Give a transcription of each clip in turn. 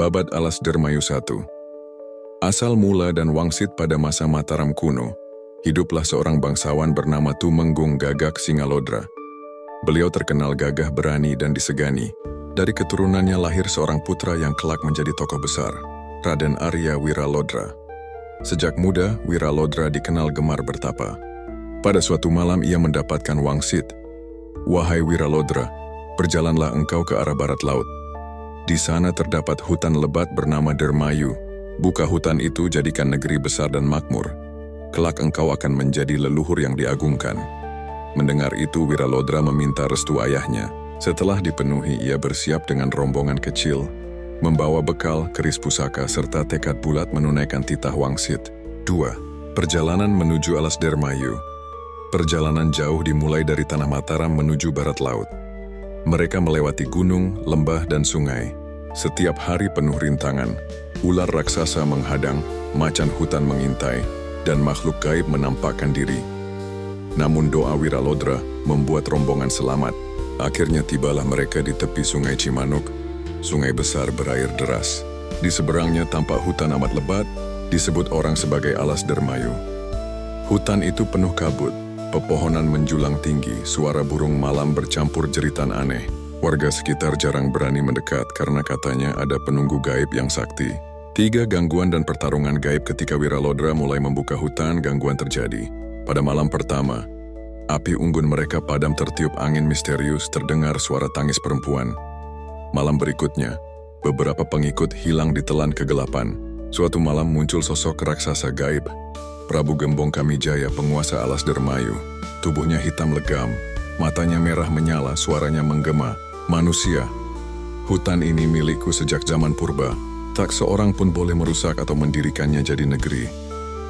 Babat Alas Dermayu I. Asal mula dan wangsit pada masa Mataram kuno, hiduplah seorang bangsawan bernama Tumenggung Gagak Singalodra. Beliau terkenal gagah berani dan disegani. Dari keturunannya lahir seorang putra yang kelak menjadi tokoh besar, Raden Arya Wiralodra. Sejak muda, Wiralodra dikenal gemar bertapa. Pada suatu malam ia mendapatkan wangsit. "Wahai Wiralodra, berjalanlah engkau ke arah barat laut. Di sana terdapat hutan lebat bernama Dermayu. Buka hutan itu, jadikan negeri besar dan makmur. Kelak engkau akan menjadi leluhur yang diagungkan." Mendengar itu, Wiralodra meminta restu ayahnya. Setelah dipenuhi, ia bersiap dengan rombongan kecil, membawa bekal, keris pusaka, serta tekad bulat menunaikan titah wangsit. 2. Perjalanan menuju Alas Dermayu. Perjalanan jauh dimulai dari Tanah Mataram menuju barat laut. Mereka melewati gunung, lembah, dan sungai. Setiap hari penuh rintangan. Ular raksasa menghadang, macan hutan mengintai, dan makhluk gaib menampakkan diri. Namun doa Wiralodra membuat rombongan selamat. Akhirnya tibalah mereka di tepi sungai Cimanuk. Sungai besar berair deras. Di seberangnya tampak hutan amat lebat, disebut orang sebagai Alas Dermayu. Hutan itu penuh kabut, pepohonan menjulang tinggi, suara burung malam bercampur jeritan aneh. Warga sekitar jarang berani mendekat karena katanya ada penunggu gaib yang sakti. 3 gangguan dan pertarungan gaib. Ketika Wiralodra mulai membuka hutan, gangguan terjadi. Pada malam pertama, api unggun mereka padam, tertiup angin misterius, terdengar suara tangis perempuan. Malam berikutnya, beberapa pengikut hilang ditelan kegelapan. Suatu malam muncul sosok raksasa gaib, Prabu Gembong Kamijaya, penguasa Alas Dermayu. Tubuhnya hitam legam, matanya merah menyala, suaranya menggema. "Manusia, hutan ini milikku sejak zaman purba. Tak seorang pun boleh merusak atau mendirikannya jadi negeri.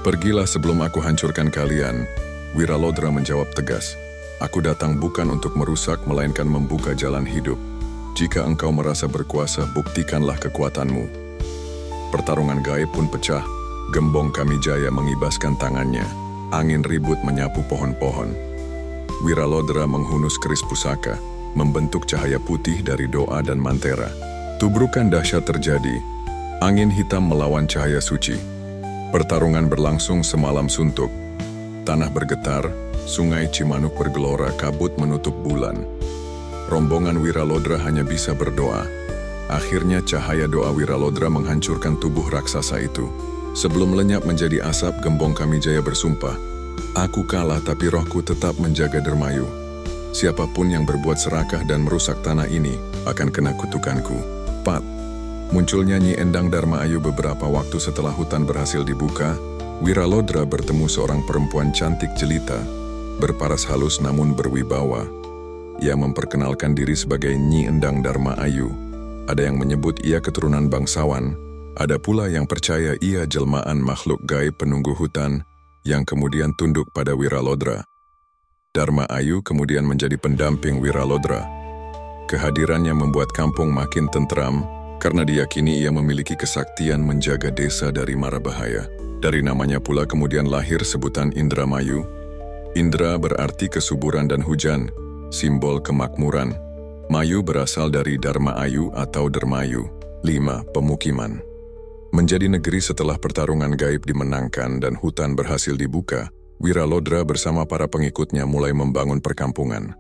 Pergilah sebelum aku hancurkan kalian." Wiralodra menjawab tegas, "Aku datang bukan untuk merusak, melainkan membuka jalan hidup. Jika engkau merasa berkuasa, buktikanlah kekuatanmu." Pertarungan gaib pun pecah. Gembong Kamijaya mengibaskan tangannya. Angin ribut menyapu pohon-pohon. Wiralodra menghunus keris pusaka, membentuk cahaya putih dari doa dan mantera. Tubrukan dahsyat terjadi. Angin hitam melawan cahaya suci. Pertarungan berlangsung semalam suntuk. Tanah bergetar, sungai Cimanuk bergelora, kabut menutup bulan. Rombongan Wiralodra hanya bisa berdoa. Akhirnya cahaya doa Wiralodra menghancurkan tubuh raksasa itu. Sebelum lenyap menjadi asap, Gembong Kamijaya bersumpah, "Aku kalah tapi rohku tetap menjaga Dermayu. Siapapun yang berbuat serakah dan merusak tanah ini akan kena kutukanku." 4. Munculnya Nyi Endang Darmaayu. Beberapa waktu setelah hutan berhasil dibuka, Wiralodra bertemu seorang perempuan cantik jelita, berparas halus namun berwibawa. Ia memperkenalkan diri sebagai Nyi Endang Darmaayu. Ada yang menyebut ia keturunan bangsawan, ada pula yang percaya ia jelmaan makhluk gaib penunggu hutan yang kemudian tunduk pada Wiralodra. Darmaayu kemudian menjadi pendamping Wiralodra. Kehadirannya membuat kampung makin tentram karena diyakini ia memiliki kesaktian menjaga desa dari mara bahaya. Dari namanya pula kemudian lahir sebutan Indramayu. Indra berarti kesuburan dan hujan, simbol kemakmuran. Mayu berasal dari Darmaayu atau Dermayu. 5. Pemukiman. Menjadi negeri setelah pertarungan gaib dimenangkan dan hutan berhasil dibuka, Wiralodra bersama para pengikutnya mulai membangun perkampungan.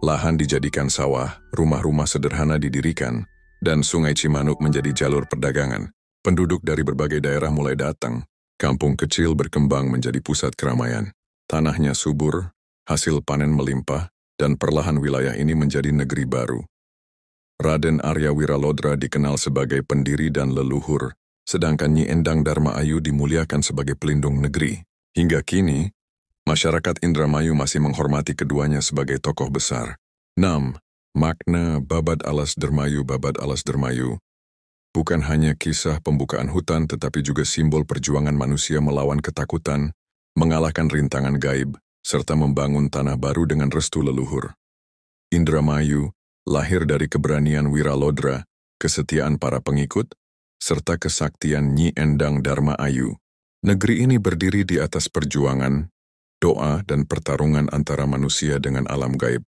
Lahan dijadikan sawah, rumah-rumah sederhana didirikan, dan sungai Cimanuk menjadi jalur perdagangan. Penduduk dari berbagai daerah mulai datang. Kampung kecil berkembang menjadi pusat keramaian. Tanahnya subur, hasil panen melimpah, dan perlahan wilayah ini menjadi negeri baru. Raden Arya Wiralodra dikenal sebagai pendiri dan leluhur, sedangkan Nyi Endang Darmaayu dimuliakan sebagai pelindung negeri. Hingga kini, masyarakat Indramayu masih menghormati keduanya sebagai tokoh besar. 6. Makna Babat Alas Dermayu. Babat Alas Dermayu bukan hanya kisah pembukaan hutan, tetapi juga simbol perjuangan manusia melawan ketakutan, mengalahkan rintangan gaib, serta membangun tanah baru dengan restu leluhur. Indramayu lahir dari keberanian Wiralodra, kesetiaan para pengikut, serta kesaktian Nyi Endang Darmaayu. Negeri ini berdiri di atas perjuangan, doa, dan pertarungan antara manusia dengan alam gaib.